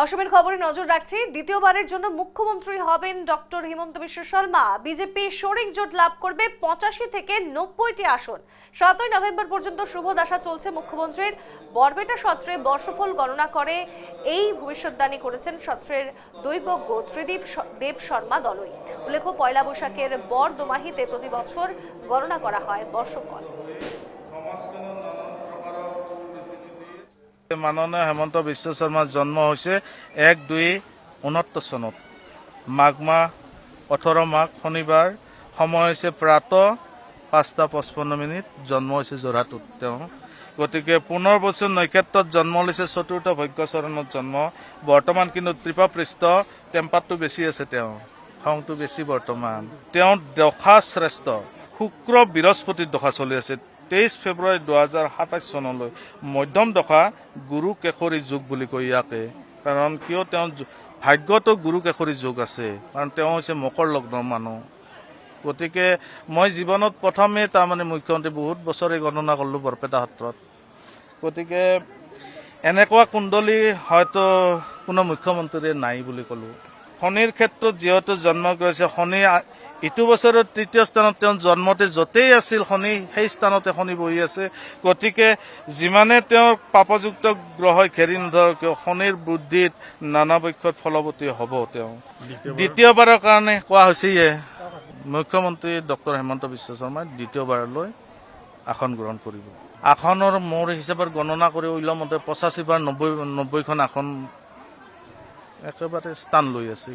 অসমের খবরে নজর রাখছি। দ্বিতীয়বারের জন্য মুখ্যমন্ত্রী হবেন ডক্টর হিমন্ত বিশ্ব শর্মা। বিজেপি শরিক জোট লাভ করবে 85 থেকে 90টি আসন। 7ই নভেম্বর পর্যন্ত শুভ দশা চলছে মুখ্যমন্ত্রীর। বরপেটা সত্রে বর্ষফল গণনা করে এই ভবিষ্যৎবাণী করেছেন সত্রের দৈবজ্ঞ ত্রিদীপ দেব শর্মা দলই। উল্লেখ্য, পয়লা বৈশাখের বর দোমাহিতে প্রতি বছর গণনা করা হয় বর্ষফল। মাননীয় হেমন্ত বিশ্ব শৰ্মাৰ জন্ম হৈছে 1-2-69 চনত, মাঘ মাহ 18 মাঘ শনিবাৰ, সময় হৈছে প্ৰাতঃ 5:55। জন্ম হৈছে যোৰহাটত তেওঁ। গতিকে পুনৰ্বচন নক্ষত্ৰত জন্ম লৈছে, চতুৰ্থ ভাগ্যচৰণত জন্ম। বৰ্তমান কিন্তু ত্ৰিপপৃষ্ঠ টেম্পাৰটো বেছি আছে, তেওঁ খংটো বেছি বৰ্তমান। তেওঁ দশা শ্ৰেষ্ঠ, শুক্ৰ বৃহস্পতিৰ দশা চলি আছে। 23 ফেব্ৰুৱাৰী 2027 চনলৈ মধ্যম দশা গুৰু কেশৰী যুগ বুলি কয় ইয়াকে। কাৰণ কিয় তেওঁ ভাগ্যতো গুৰু কেশৰী যুগ আছে, কাৰণ তেওঁ হৈছে মকৰ লগ্নৰ মানুহ। গতিকে মই জীৱনত প্ৰথমে তাৰমানে মুখ্যমন্ত্ৰী বহুত বছৰে গণনা কৰিলোঁ বৰপেটা সত্ৰত। গতিকে এনেকুৱা কুণ্ডলী হয়তো কোনো মুখ্যমন্ত্ৰীৰে নাই বুলি ক'লোঁ। শনিৰ ক্ষেত্ৰত যিহেতু জন্ম কৰিছে, শনি ইটো বছৰৰ 3য় স্থানত তেওঁ জন্মতে য'তেই আছিল শনি, সেই স্থানতে শনি বহি আছে। গতিকে যিমানে তেওঁৰ পাপযুক্ত গ্ৰহই ঘেৰি নধৰক কিয়, শনিৰ বুদ্ধিত নানা পক্ষত ফলৱতী হ'ব তেওঁ। দ্বিতীয়বাৰৰ কাৰণে কোৱা হৈছে মুখ্যমন্ত্ৰী ডক্টৰ হেমন্ত বিশ্ব শৰ্মাই দ্বিতীয়বাৰলৈ আসন গ্ৰহণ কৰিব। আসনৰ মোৰ হিচাপত গণনা কৰি ওলোৱা মতে 85 বা 90খন আসন একেবাৰে স্থান লৈ আছে।